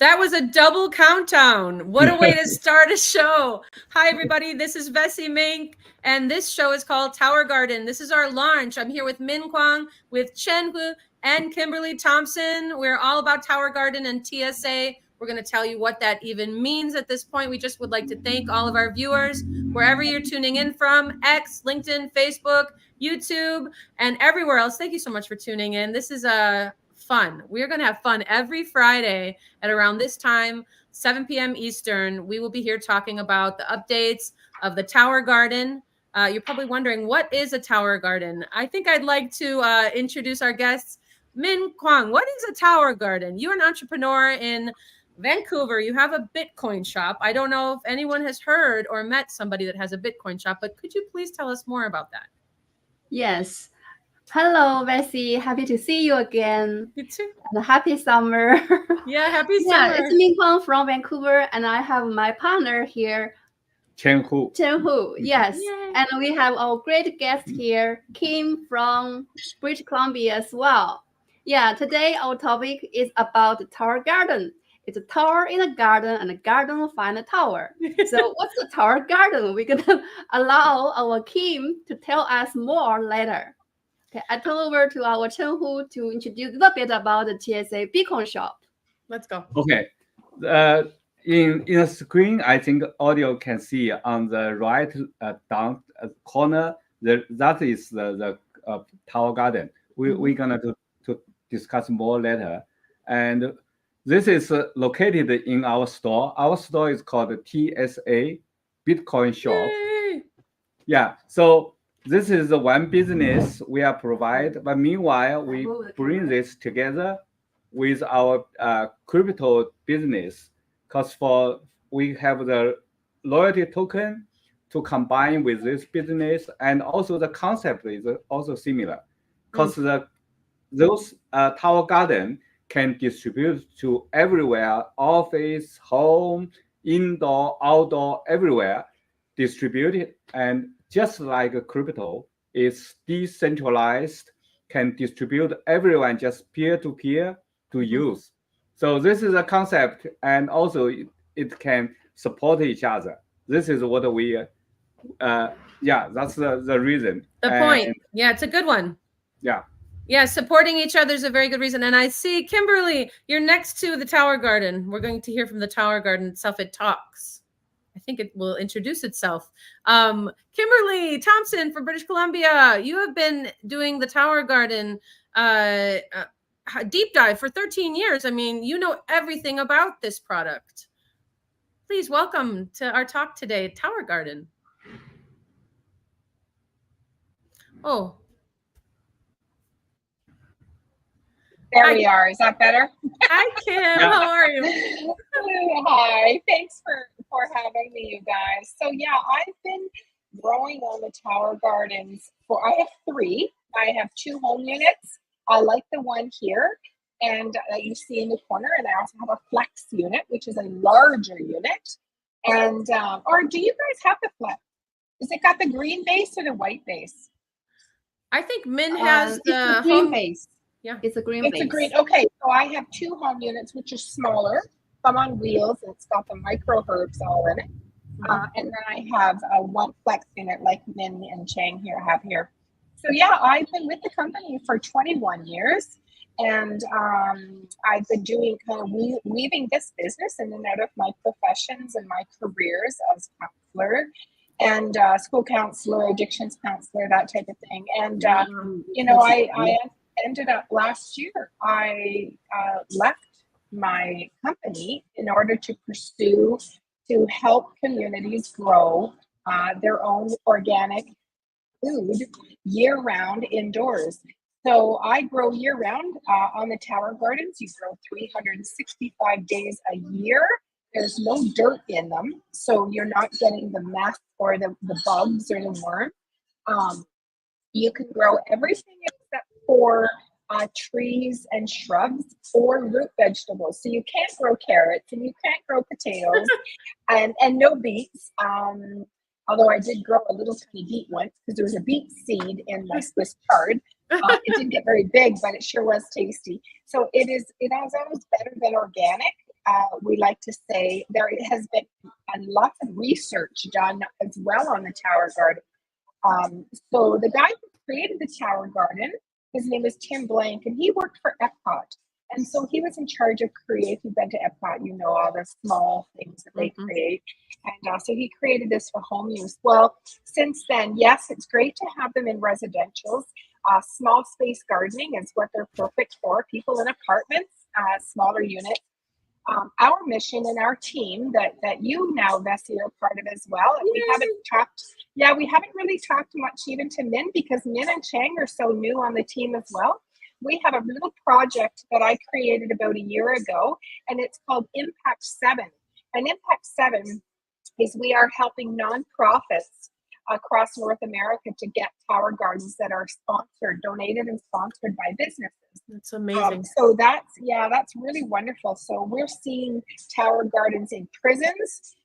That was a double countdown. What a way to start a show. Hi, everybody. This is Vessy Mink, and this show is called Tower Garden. This is our launch. I'm here with Min Kwang, with Chen Hu, and Kimberly Thompson. We're all about Tower Garden and TSA. We're going to tell you what that even means at this point. We just would like to thank all of our viewers, wherever you're tuning in from, X, LinkedIn, Facebook, YouTube, and everywhere else. Thank you so much for tuning in. This is fun. We're going to have fun every Friday at around this time, 7 p.m. Eastern. We will be here talking about the updates of the Tower Garden. You're probably wondering, what is a Tower Garden? I think I'd like to introduce our guests. Min Kwang, what is a Tower Garden? You're an entrepreneur in Vancouver. You have a Bitcoin shop. I don't know if anyone has heard or met somebody that has a Bitcoin shop, but could you please tell us more about that? Yes. Hello, Vessy. Happy to see you again. You too. And happy summer. Yeah, happy summer. Yeah, it's Min Kwang from Vancouver, and I have my partner here, Chen Hu. Yes. Yay. And we have our great guest here, Kim from British Columbia as well. Yeah, today our topic is about the Tower Garden. It's a tower in a garden, and a garden will find a tower. So what's the Tower Garden? We're going to allow our Kim to tell us more later. Okay, I turn over to our Chen Hu to introduce a little bit about the TSA Bitcoin shop. Let's go. Okay. In the screen, I think audio can see on the right down corner, that is the Tower Garden. We're going to discuss more later. And this is located in our store. Our store is called TSA Bitcoin Shop. Yay. Yeah, so this is the one business we are provide, but meanwhile, we bring this together with our crypto business, because we have the loyalty token to combine with this business, and also the concept is also similar, because those Tower Garden can distribute to everywhere, office, home, indoor, outdoor, everywhere, distributed. And just like a crypto, it's decentralized, can distribute everyone just peer-to-peer to use. So this is a concept, and also it can support each other. This is what we, that's the reason. The point. Yeah, it's a good one. Yeah. Yeah, supporting each other is a very good reason. And I see, Kimberly, you're next to the Tower Garden. We're going to hear from the Tower Garden itself. It talks. I think it will introduce itself. Kimberly Thompson from British Columbia, you have been doing the Tower Garden deep dive for 13 years. I mean, you know everything about this product. Please welcome to our talk today, Tower Garden. Oh. There we are. Is that better? Hi, Kim. How are you? Hi. Thanks for having me, you guys. So yeah, I've been growing on the Tower Gardens I have 3. I have 2 home units. I like the one here, and that you see in the corner, and I also have a flex unit, which is a larger unit. And or do you guys have the flex? Is it got the green base or the white base? I think Min has the green base. Yeah, it's a green base. It's a green. Okay, so I have 2 home units, which are smaller. Some on wheels, and it's got the micro herbs all in it. And then I have one flex unit like Min and Chang have here. So yeah, I've been with the company for 21 years, and I've been doing kind of weaving this business in and out of my professions and my careers as counselor and school counselor, addictions counselor, that type of thing. And I ended up last year, I left my company in order to pursue to help communities grow their own organic food year-round indoors. So I grow year-round on the Tower Gardens. You grow 365 days a year. There's no dirt in them, so you're not getting the mess or the bugs or the worm. You can grow everything except for trees and shrubs or root vegetables. So you can't grow carrots and you can't grow potatoes and no beets. Although I did grow a little tiny beet once because there was a beet seed in my Swiss chard. It didn't get very big, but it sure was tasty. So it is always better than organic. we like to say there has been lots of research done as well on the Tower Garden. So the guy who created the Tower Garden, his name is Tim Blank, and he worked for Epcot. And so he was in charge of if you've been to Epcot, you know all the small things that they create. And so he created this for home use. Well, since then, yes, it's great to have them in residentials. Small space gardening is what they're perfect for. People in apartments, smaller units. Our mission and our team that you now, Vessy, are part of as well. And we haven't really talked much even to Min, because Min and Chang are so new on the team as well. We have a little project that I created about a year ago, and it's called Impact 7. And Impact 7 is we are helping nonprofits across North America to get tower gardens that are donated and sponsored by businesses. That's amazing. So that's really wonderful. So we're seeing tower gardens in prisons,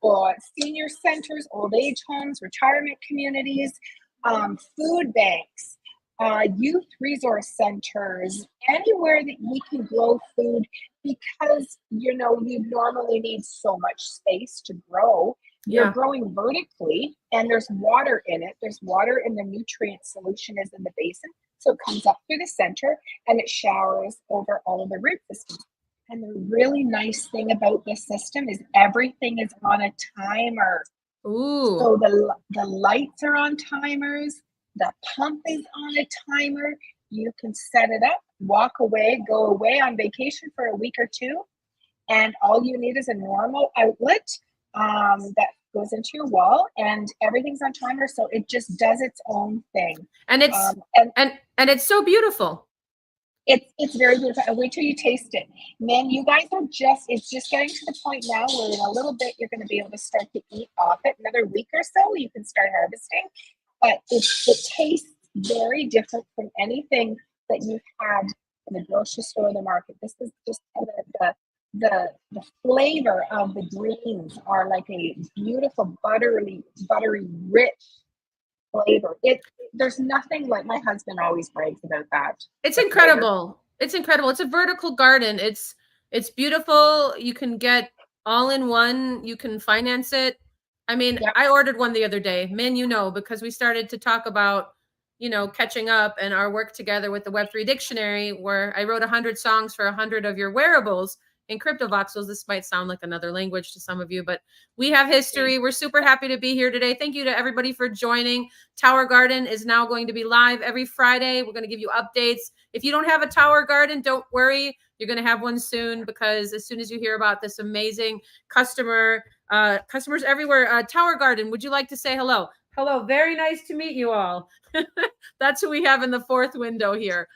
or senior centers, old age homes, retirement communities, food banks, youth resource centers, anywhere that we can grow food, because you normally need so much space to grow. You're growing vertically, and there's water in it. There's water in the nutrient solution is in the basin. So it comes up through the center and it showers over all of the root systems. And the really nice thing about this system is everything is on a timer. Ooh. So the lights are on timers. The pump is on a timer. You can set it up, walk away, go away on vacation for a week or two. And all you need is a normal outlet that goes into your wall, and everything's on timer, so it just does its own thing. And it's and it's so beautiful. It's very beautiful. And wait till you taste it. Man, you guys are it's just getting to the point now where in a little bit you're going to be able to start to eat off it. Another week or so, you can start harvesting. But it tastes very different from anything that you've had in the grocery store or the market. This is just the flavor of the greens are like a beautiful buttery rich flavor. There's nothing like, my husband always brags about that. It's incredible. It's incredible. It's a vertical garden. It's beautiful. You can get all in one. You can finance it. I mean, I ordered one the other day, Min, because we started to talk about catching up and our work together with the Web3 dictionary, where I wrote 100 songs for 100 of your wearables in cryptovoxels. This might sound like another language to some of you, but we have history. We're super happy to be here today. Thank you to everybody for joining. Tower Garden is now going to be live every Friday. We're going to give you updates. If you don't have a Tower Garden, don't worry. You're going to have one soon, because as soon as you hear about this amazing customers everywhere. Tower Garden, would you like to say hello? Hello, very nice to meet you all. That's who we have in the fourth window here.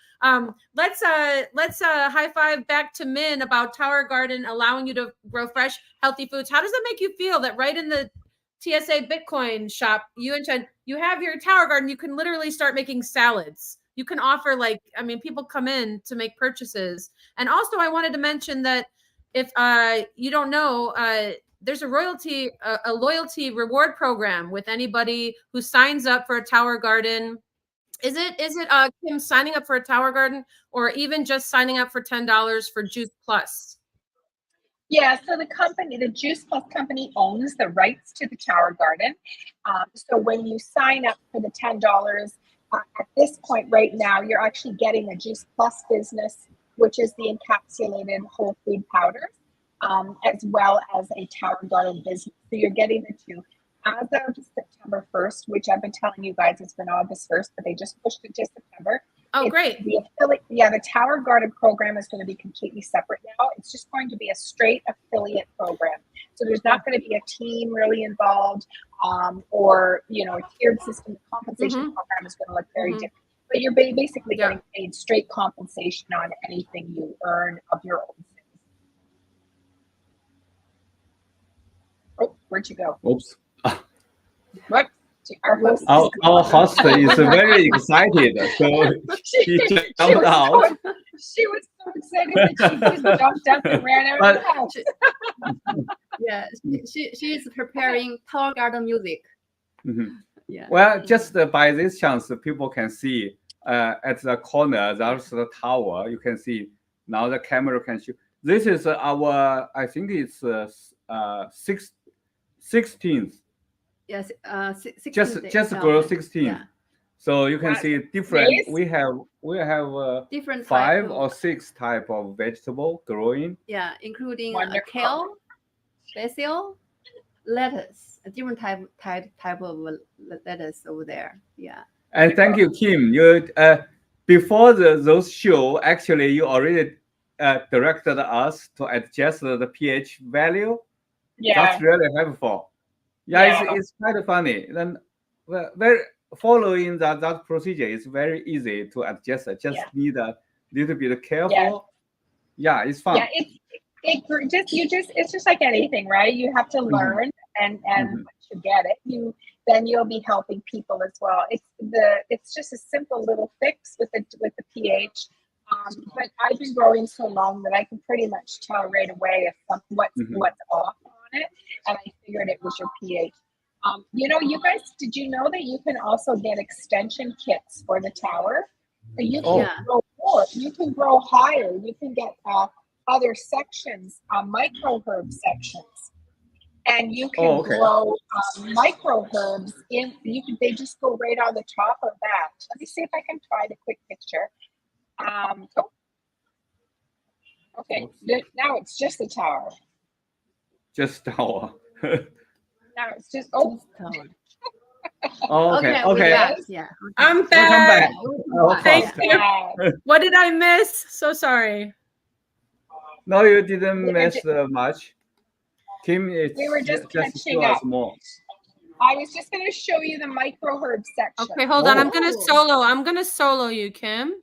Let's high five back to Min about Tower Garden allowing you to grow fresh, healthy foods. How does that make you feel that right in the TSA Bitcoin shop, you and Chen, you have your Tower Garden, you can literally start making salads. You can offer people come in to make purchases. And also I wanted to mention that if you don't know, there's a loyalty reward program with anybody who signs up for a Tower Garden. Is it Kim signing up for a Tower Garden, or even just signing up for $10 for Juice Plus? Yeah, so the Juice Plus company owns the rights to the Tower Garden. So when you sign up for the $10, at this point right now, you're actually getting a Juice Plus business, which is the encapsulated whole food powders, as well as a Tower Garden business. So you're getting the two. As of September 1st, which I've been telling you guys, it's been August 1st, but they just pushed it to September. Oh, great. The Tower Garden program is going to be completely separate now. It's just going to be a straight affiliate program. So there's not going to be a team really involved, or, a tiered system. The compensation program is going to look very different. But you're basically getting paid straight compensation on anything you earn of your own things. Oh, where'd you go? Oops. What? Our host is very excited, so she jumped out. She was so excited that she just jumped up and ran out of the house. Yeah, she is preparing Tower Garden music. Yeah. Well, just by this chance, people can see at the corner, there's the tower. You can see now the camera can show. This is our, I think it's 16th, Yes, just grow 16. Yeah. So you can Wow, see different. nice. We have Different 5 type or 6 type of vegetable growing. yeah, including Wonderful. kale, basil, lettuce, a different type of lettuce over there. Yeah. And thank you, Kim. You before those show, actually, you already directed us to adjust the pH value. Yeah. That's really helpful. Yeah, Yeah. it's kind of funny. Then, very following that procedure is very easy to adjust. I just Yeah. need a little bit careful. Yeah, it's fun. Yeah, it's just like anything, right? You have to learn, and Mhm. once you get it, then you'll be helping people as well. It's just a simple little fix with the pH. But I've been growing so long that I can pretty much tell right away if what's off on it, and I figured it was your pH. You guys, did you know that you can also get extension kits for the tower? So you can Oh. grow more. You can grow higher. You can get other sections, micro herb sections, and you can Oh, okay. grow micro herbs in. They just go right on the top of that. Let me see if I can find a quick picture. Okay, now it's just the tower. Just our. Now it's just Oh, Okay. we're Okay. back. Yeah. I'm Welcome back. back. Thank host. you. yeah. What did I miss? So sorry. No, you didn't We were miss much. Kim, it's We were just just catching show us up. more. I was just going to show you the micro herb section. Okay, hold on. I'm Oh. gonna solo you, Kim.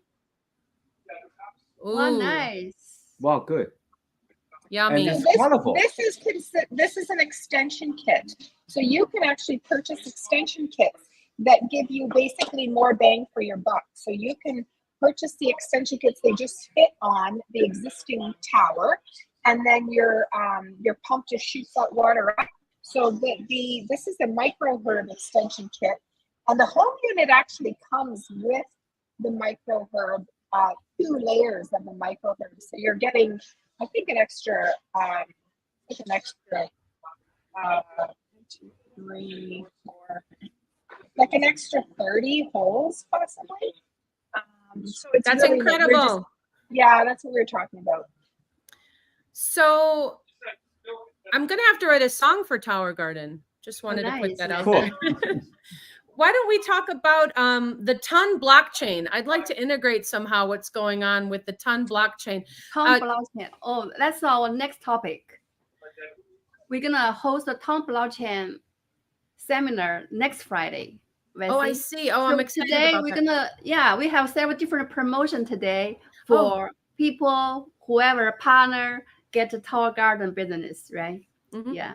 Ooh, Oh, nice. Wow, good. yummy. And So it's colorful. this is an extension kit. So you can actually purchase extension kits that give you basically more bang for your buck. So you can purchase the extension kits. They just fit on the existing tower, and then your pump just shoots that water up. So this is a micro herb extension kit, and the home unit actually comes with the micro herb, 2 layers of the micro herb. So you're getting, I think, an extra 2, 3, 4, like an extra 30 holes possibly. So it's That's really incredible. that's what we were talking about. So I'm gonna have to write a song for Tower Garden. Just wanted to put nice, that out nice. there. Why don't we talk about the ton blockchain? I'd like to integrate somehow what's going on with the ton blockchain. Ton blockchain. Oh, that's our next topic. We're gonna host a ton blockchain seminar next Friday. Oh, I Vessy. see. Oh, So I'm excited today about that. we have several different promotion today for people, whoever partner get a Tower Garden business, right? Mhm. Yeah.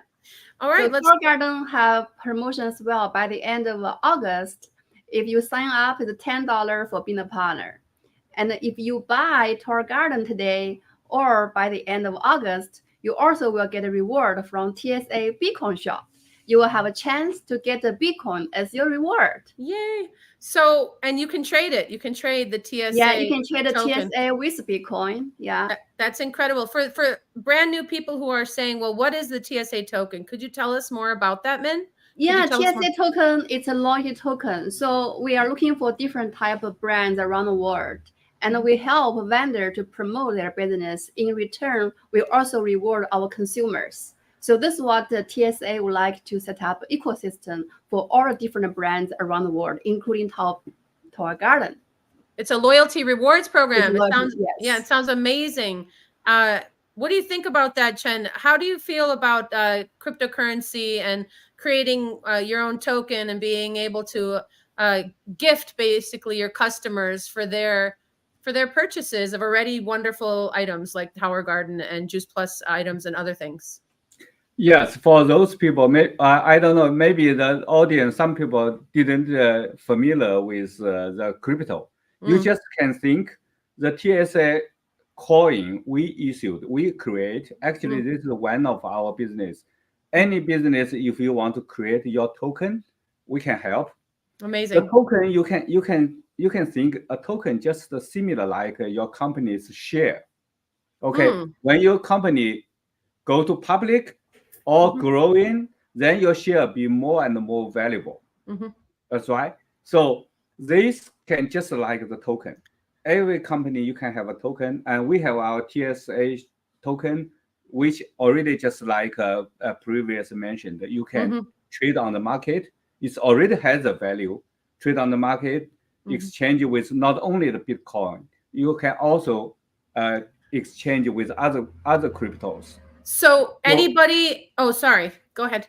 All right, So let's. Tower Garden have promotion as well by the end of August. If you sign up, it's $10 for being a partner. And if you buy Tower Garden today or by the end of August, you also will get a reward from TSA Bitcoin shop. You will have a chance to get the Bitcoin as your reward. Yay. So, and you can trade it. You can trade the TSA. Yeah, you can trade the token. TSA with Bitcoin. Yeah. That's incredible. For brand new people who are saying, well, what is the TSA token? Could you tell us more about that, Min? Yeah, TSA token, it's a loyalty token. So we are looking for different type of brands around the world. And we help vendor to promote their business. In return, we also reward our consumers. So this is what the TSA would like to set up an ecosystem for all the different brands around the world, including Tower Garden. It's a loyalty rewards program. Yes. It sounds amazing. What do you think about that, Chen? How do you feel about cryptocurrency and creating your own token and being able to gift basically your customers for their purchases of already wonderful items like Tower Garden and Juice Plus items and other things? Yes, for those people, I don't know, maybe the audience, some people didn't familiar with the crypto. You just can think the TSA coin we create. Actually, this is one of our business. Any business, if you want to create your token, we can help. Amazing. The token you can think a token just similar like your company's share. Okay, when your company go to public or growing, then your share be more and more valuable. That's right. So this can just like the token. Every company you can have a token, and we have our TSA token, which already just like previous mentioned, you can trade on the market. It already has a value. Trade on the market, exchange with not only the Bitcoin, you can also exchange with other cryptos. So anybody, oh, sorry, go ahead.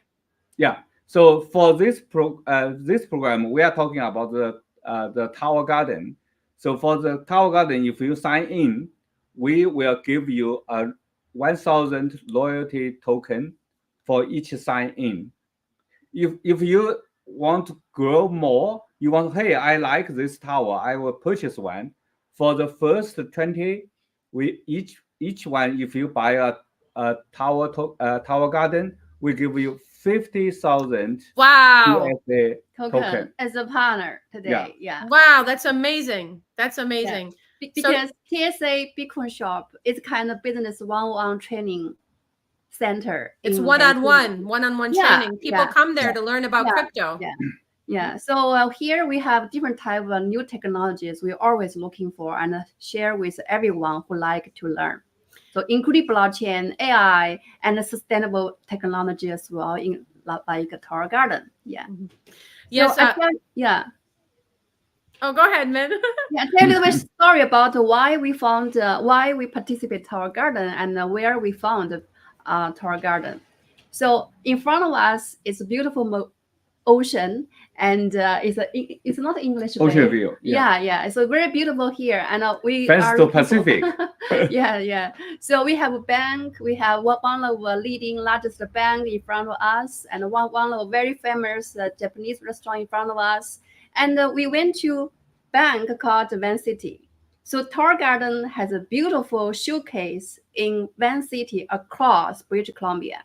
Yeah. So for this program, we are talking about the Tower Garden. So for the Tower Garden, if you sign in, we will give you a 1,000 loyalty token for each sign in. If you want to grow more, you want, hey, I like this tower, I will purchase one. For the first 20, we each one, if you buy a Tower Garden, we give you 50,000 USA token as a partner today. Yeah. Wow, that's amazing. That's amazing. Yeah. Because TSA Bitcoin Shop is kind of business one-on-one training center. It's one-on-one training. People come there to learn about crypto. Yeah. So here we have different type of new technologies we're always looking for and share with everyone who like to learn. So including blockchain, AI, and sustainable technology as well in like a Tower Garden. Yeah. Yes. So Oh, go ahead, man. Tell a little bit story about why we found, why we participate Tower Garden and where we found Tower Garden. So in front of us is a beautiful ocean, and it's not English ocean view. Yeah. It's very beautiful here, and we Fence are to Pacific. yeah. So we have a bank. We have one of the leading largest bank in front of us, and one of the very famous Japanese restaurant in front of us. And we went to bank called Vessy. So Tower Garden has a beautiful showcase in Vessy across British Columbia.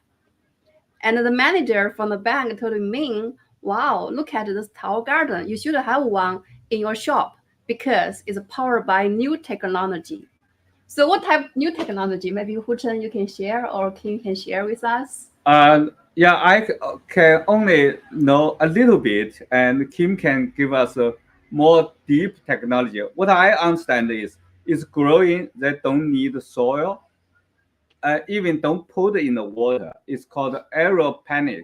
And the manager from the bank told me, wow, look at this Tower Garden. You should have one in your shop because it's powered by new technology. So what type of new technology? Maybe Hu-Chen, you can share, or Kim can share with us? Yeah, I can only know a little bit, and Kim can give us a more deep technology. What I understand is growing that don't need soil, even don't put in the water. It's called aeroponic.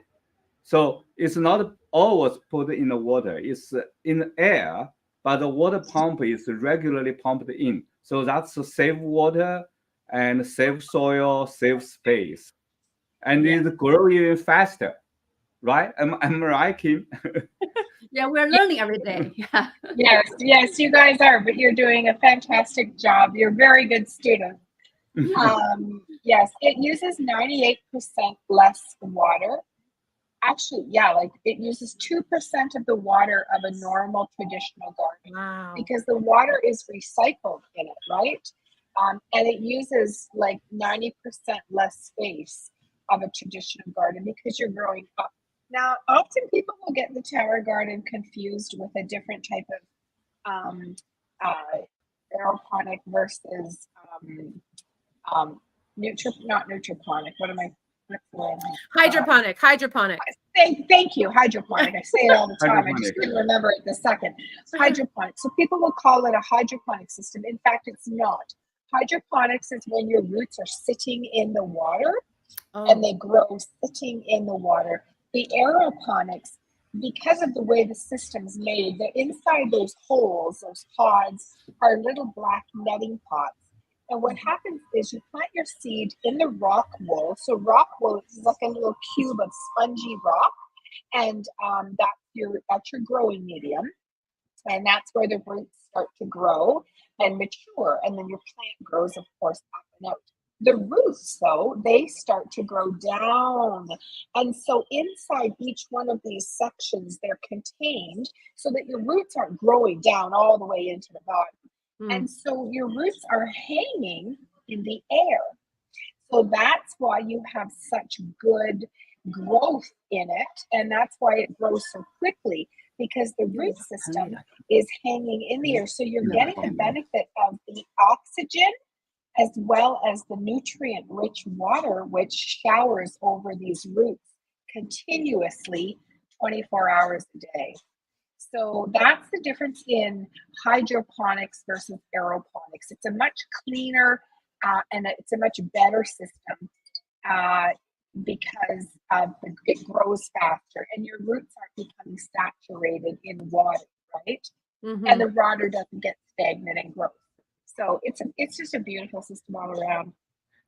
So it's not always put in the water. It's in the air, but the water pump is regularly pumped in. So that's to save water and save soil, save space. And it's growing faster, right? Am I right, Kim? Yeah, we're learning every day. Yeah. Yes, you guys are, but you're doing a fantastic job. You're a very good student. Yes, it uses 98% less water. Actually, like it uses 2% of the water of a normal traditional garden. Wow. Because the water is recycled in it, right? And it uses like 90% less space of a traditional garden because you're growing up. Now, often people will get the Tower Garden confused with a different type of aeroponic versus not nutroponic. What am I? Hydroponic. Thank you, hydroponic. I say it all the time. I just couldn't remember it the second. Hydroponic. So people will call it a hydroponic system. In fact, it's not. Hydroponics is when your roots are sitting in the water and they grow sitting in the water. The aeroponics, because of the way the system's made, the inside those holes, those pods, are little black netting pots. And what happens is you plant your seed in the rock wool. So rock wool is like a little cube of spongy rock, and that's your growing medium. And that's where the roots start to grow and mature. And then your plant grows, of course, up and out. The roots, though, they start to grow down. And so inside each one of these sections, they're contained so that your roots aren't growing down all the way into the bottom. And so your roots are hanging in the air. So that's why you have such good growth in it. And that's why it grows so quickly, because the root system is hanging in the air. So you're getting the benefit of the oxygen as well as the nutrient-rich water which showers over these roots continuously 24 hours a day. So that's the difference in hydroponics versus aeroponics. It's a much cleaner and it's a much better system because it grows faster and your roots aren't becoming saturated in water, right? And the water doesn't get stagnant and gross. So it's just a beautiful system all around.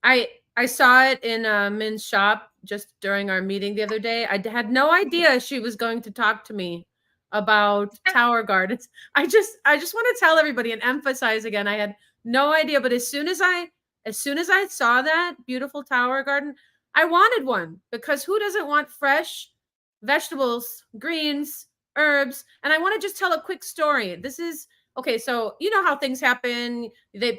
I saw it in Min's shop just during our meeting the other day. I had no idea she was going to talk to me about tower gardens. I just want to tell everybody and emphasize again, I had no idea, but as soon as I saw that beautiful tower garden, I wanted one, because who doesn't want fresh vegetables, greens, herbs? And I want to just tell a quick story. This is okay, so you know how things happen.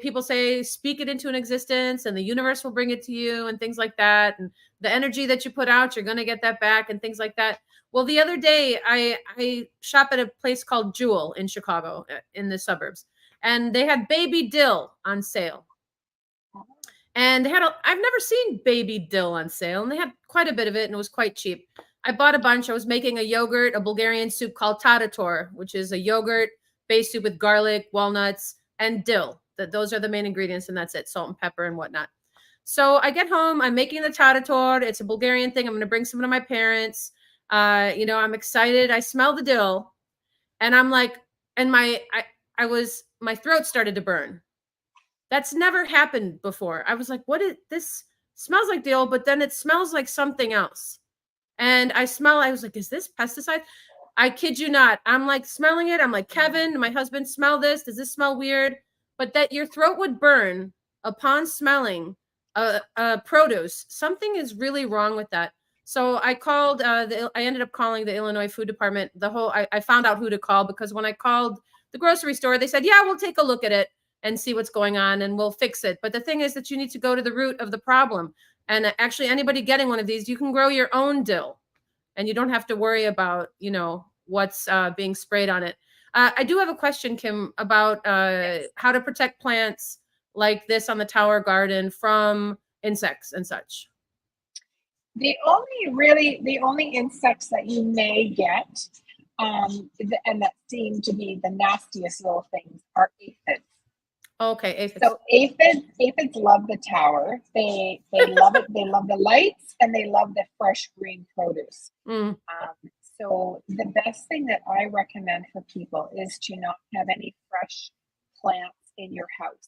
People say, speak it into an existence and the universe will bring it to you and things like that. And the energy that you put out, you're going to get that back and things like that. Well, the other day, I shop at a place called Jewel in Chicago, in the suburbs. And they had baby dill on sale. And they had I've never seen baby dill on sale. And they had quite a bit of it and it was quite cheap. I bought a bunch. I was making a yogurt, a Bulgarian soup called tarator, which is a yogurt based soup with garlic, walnuts, and dill. Those are the main ingredients, and that's it, salt and pepper and whatnot. So I get home, I'm making the tarator. It's a Bulgarian thing. I'm going to bring some to my parents. I'm excited. I smell the dill, and I'm like, and my throat started to burn. That's never happened before. I was like, what is this? Smells like dill, but then it smells like something else. And I was like, is this pesticide? I kid you not. I'm like smelling it. I'm like, Kevin, my husband, smell this. Does this smell weird? But that your throat would burn upon smelling produce. Something is really wrong with that. So I called, I ended up calling the Illinois Food Department. I found out who to call, because when I called the grocery store, they said, yeah, we'll take a look at it and see what's going on and we'll fix it. But the thing is that you need to go to the root of the problem. And actually, anybody getting one of these, you can grow your own dill and you don't have to worry about, what's being sprayed on it. I do have a question, Kim, about how to protect plants like this on the tower garden from insects and such. The only insects that you may get, and that seem to be the nastiest little things, are aphids. Okay, aphids. So aphids love the tower. They love it. They love the lights and they love the fresh green produce. So the best thing that I recommend for people is to not have any fresh plants in your house.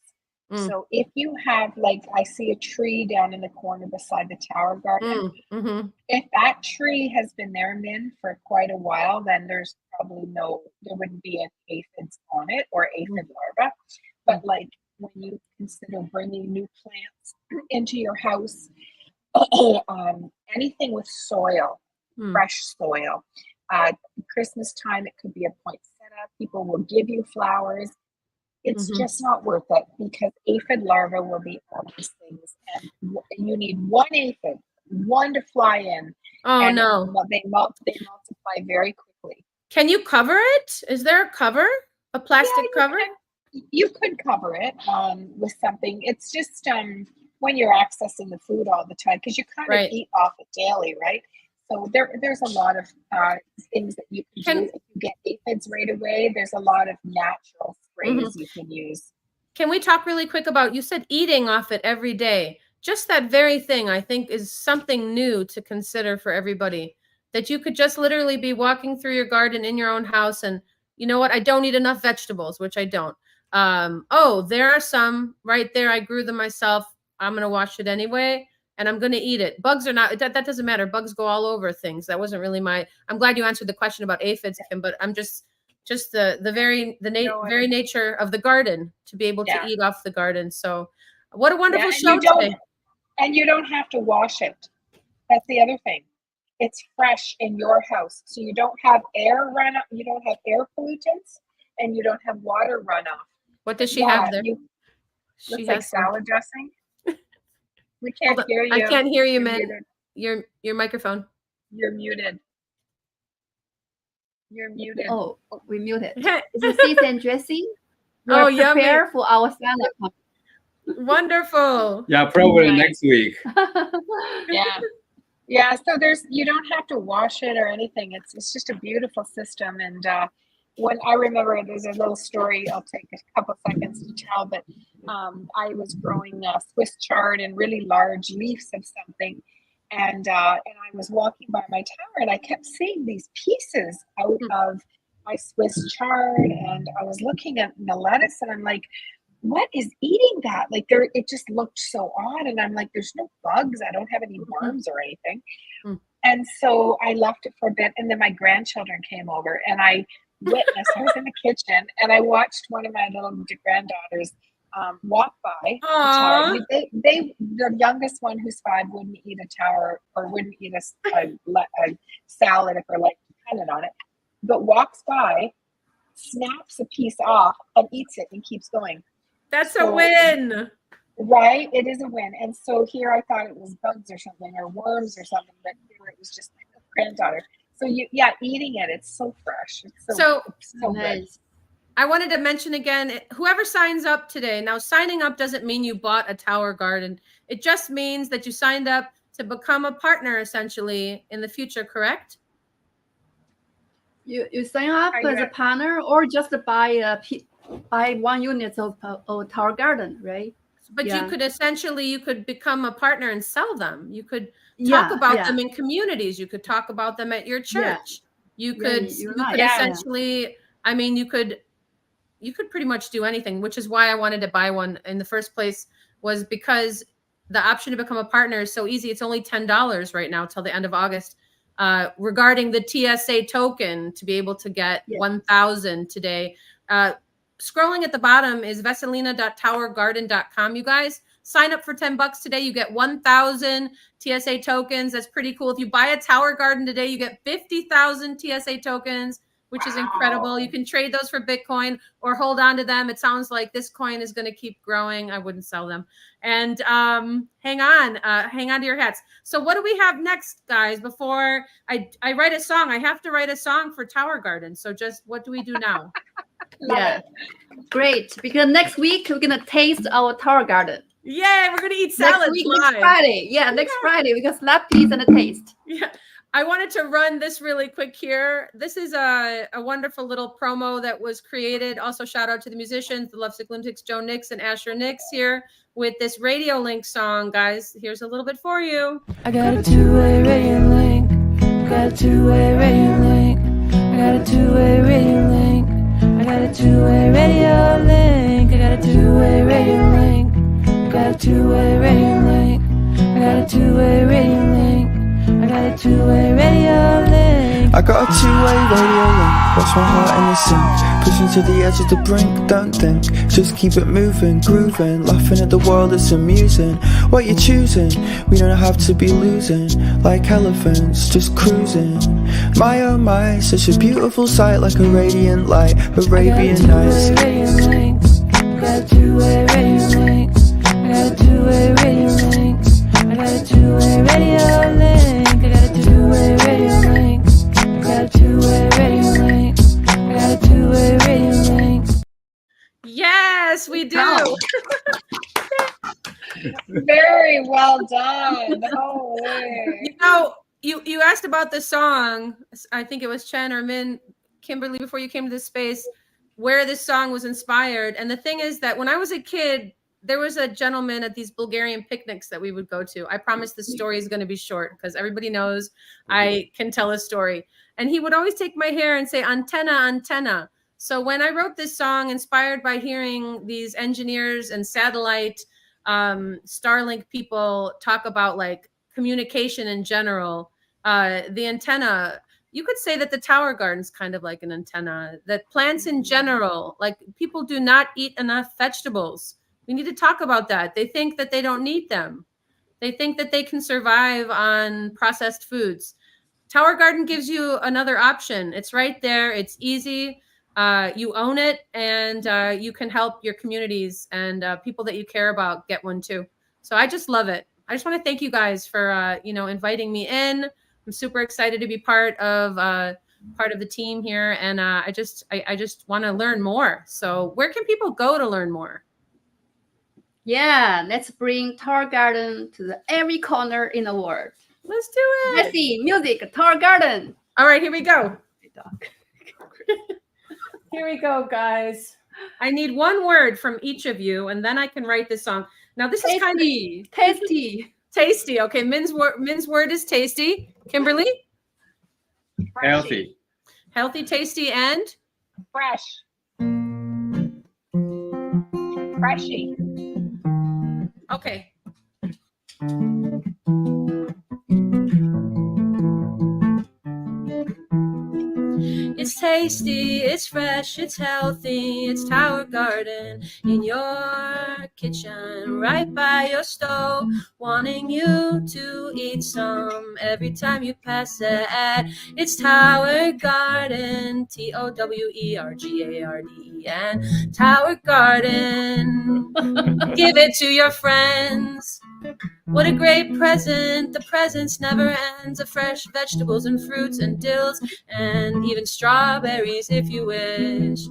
So if you have, like, I see a tree down in the corner beside the tower garden. If that tree has been there, Min, for quite a while, then there's probably there wouldn't be any aphids on it or aphid larvae. But like when you consider bringing new plants into your house, anything with soil, fresh soil. Christmas time, it could be a poinsettia. People will give you flowers. It's just not worth it, because aphid larvae will be on these things, and you need one aphid, one to fly in. Oh, and no. They multiply very quickly. Can you cover it? Is there a cover? A plastic cover? You could cover it with something. It's just when you're accessing the food all the time, because you kind of eat off it daily, right? So there's a lot of things that you can do. If you get aphids right away, there's a lot of natural sprays you can use. Can we talk really quick about, you said eating off it every day. Just that very thing, I think, is something new to consider for everybody. That you could just literally be walking through your garden in your own house and, you know what, I don't eat enough vegetables, which I don't. There are some right there. I grew them myself. I'm going to wash it anyway. And I'm going to eat it. Bugs are not, that doesn't matter. Bugs go all over things. That wasn't really I'm glad you answered the question about aphids, Kim, but I'm just the very nature of the garden to be able to eat off the garden. So what a wonderful show today. And you don't have to wash it. That's the other thing. It's fresh in your house. So you don't have air runoff, you don't have air pollutants, and you don't have water runoff. What does she have there? Looks like salad dressing. We can't hear you. I can't hear you, man. Your microphone. You're muted. You're muted. Oh, we muted. It's a seasoned dressing. We're yummy. Prepare for our salad. Wonderful. Yeah, probably Nice. next week. Yeah. Yeah, so you don't have to wash it or anything. It's just a beautiful system. And when I remember, there's a little story I'll take a couple seconds to tell, but I was growing Swiss chard and really large leaves of something, and I was walking by my tower and I kept seeing these pieces out of my Swiss chard, and I was looking at the lettuce and I'm like, what is eating that? Like it just looked so odd. And I'm like, there's no bugs. I don't have any worms or anything. And so I left it for a bit. And then my grandchildren came over and I witnessed, I was in the kitchen and I watched one of my little granddaughters walk by the tower. The youngest one, who's 5, wouldn't eat a tower or wouldn't eat a salad if her life depended on it, but walks by, snaps a piece off and eats it and keeps going. That's a win. Right? It is a win. And so here I thought it was bugs or something or worms or something, but here it was just my granddaughter. So eating it, it's so fresh. It's so nice. good. I wanted to mention again, whoever signs up today, now signing up doesn't mean you bought a tower garden. It just means that you signed up to become a partner essentially in the future, correct? You sign up as a partner or just buy 1 unit of tower garden, right? But you could become a partner and sell them. You could talk about them in communities. You could talk about them at your church. You could essentially, I mean, you could pretty much do anything, which is why I wanted to buy one in the first place, was because the option to become a partner is so easy. It's only $10 right now till the end of August. Regarding the TSA token to be able to get 1,000 today. Scrolling at the bottom is vesselina.towergarden.com. You guys sign up for $10 today. You get 1,000 TSA tokens. That's pretty cool. If you buy a tower garden today, you get 50,000 TSA tokens, which is incredible. You can trade those for Bitcoin or hold on to them. It sounds like this coin is going to keep growing. I wouldn't sell them. And hang on to your hats. So what do we have next, guys? Before I write a song, I have to write a song for Tower Garden. So just what do we do now? Great. Because next week we're going to taste our tower garden. Yeah, we're going to eat salads next Friday. Next Friday, because lab piece and a taste. Yeah. I wanted to run this really quick here. This is a wonderful little promo that was created. Also, shout out to the musicians, the Lovesick Lunatics, Joe Nix and Asher Nix here with this Radio Link song, guys. Here's a little bit for you. I got a two-way radio link. Got a two-way radio link. I got a two-way radio link. I got a two-way radio link. I got a two-way radio link. Got a two-way radio link. I got a two-way radio link. I got a two-way radio link. I got a two-way radio link. Watch my heart in the sink. Pushing to the edge of the brink. Don't think, just keep it moving, grooving. Laughing at the world, it's amusing. What you choosing? We don't have to be losing. Like elephants, just cruising. My oh my, such a beautiful sight. Like a radiant light, Arabian Nights. I got a two-way radio links. Got a two-way radio links. I got a two-way radio links. I got a two-way radio link. I got a two-way radio links. I got a two-way radio links. I got a two-way radio links. Yes, we do. Very well done. Holy. You know, you asked about the song. I think it was Chen or Min, Kimberly, before you came to this space, where this song was inspired. And the thing is that when I was a kid, there was a gentleman at these Bulgarian picnics that we would go to. I promise the story is going to be short because everybody knows I can tell a story. And he would always take my hair and say, antenna, antenna. So when I wrote this song, inspired by hearing these engineers and satellite Starlink people talk about like communication in general, the antenna, you could say that the tower garden's kind of like an antenna, that plants in general, like people do not eat enough vegetables. We need to talk about that. They think that they don't need them. They think that they can survive on processed foods. Tower Garden gives you another option. It's right there. It's easy. You own it, and you can help your communities and people that you care about get one too. So I just love it. I just want to thank you guys for inviting me in. I'm super excited to be part of the team here, and I just want to learn more. So where can people go to learn more? Yeah, let's bring Tower Garden to every corner in the world. Let's do it. Vessy, music, Tower Garden. All right, here we go. Here we go, guys. I need one word from each of you, and then I can write this song. Now, this is kind of Tasty. tasty. Okay, Min's word is tasty. Kimberly? Healthy. Healthy, tasty, and? Fresh. Freshy. Okay. It's tasty, it's fresh, it's healthy, it's Tower Garden in your kitchen, right by your stove, wanting you to eat some every time you pass it. It's Tower Garden, TOWERGARDEN, Tower Garden. Give it to your friends. What a great present, the presents never ends, of fresh vegetables and fruits and dills and even strawberries if you wish.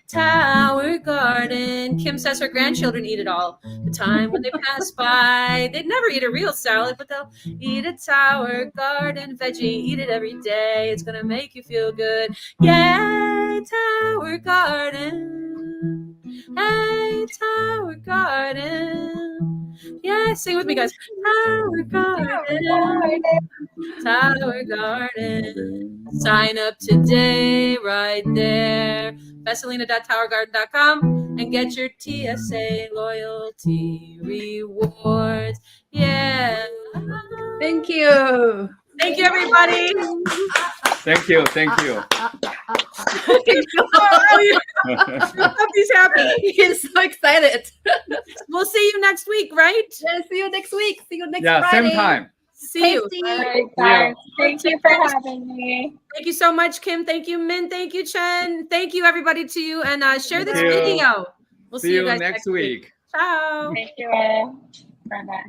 Tower Garden. Kim says her grandchildren eat it all the time when they pass by. They'd never eat a real salad, but they'll eat a Tower Garden veggie, eat it every day. It's gonna make you feel good. Yay, Tower Garden. Hey, Tower Garden. Yeah, sing with me, guys. Tower Garden. Tower Garden. Sign up today right there. Vesselina.towergarden.com and get your TSA loyalty rewards. Yeah. Thank you. Thank you, everybody. Thank you. Thank you. He's happy. He's so excited. We'll see you next week, right? Yeah, see you next week. See you next Yeah, Friday. same time. See you. Tasty. All right, guys. Thank you for having me. Thank you so much, Kim. Thank you, Min. Thank you, Chen. Thank you, everybody, to you. And share this Thank you. video. We'll See you guys next week. Ciao. Thank you all. Bye-bye.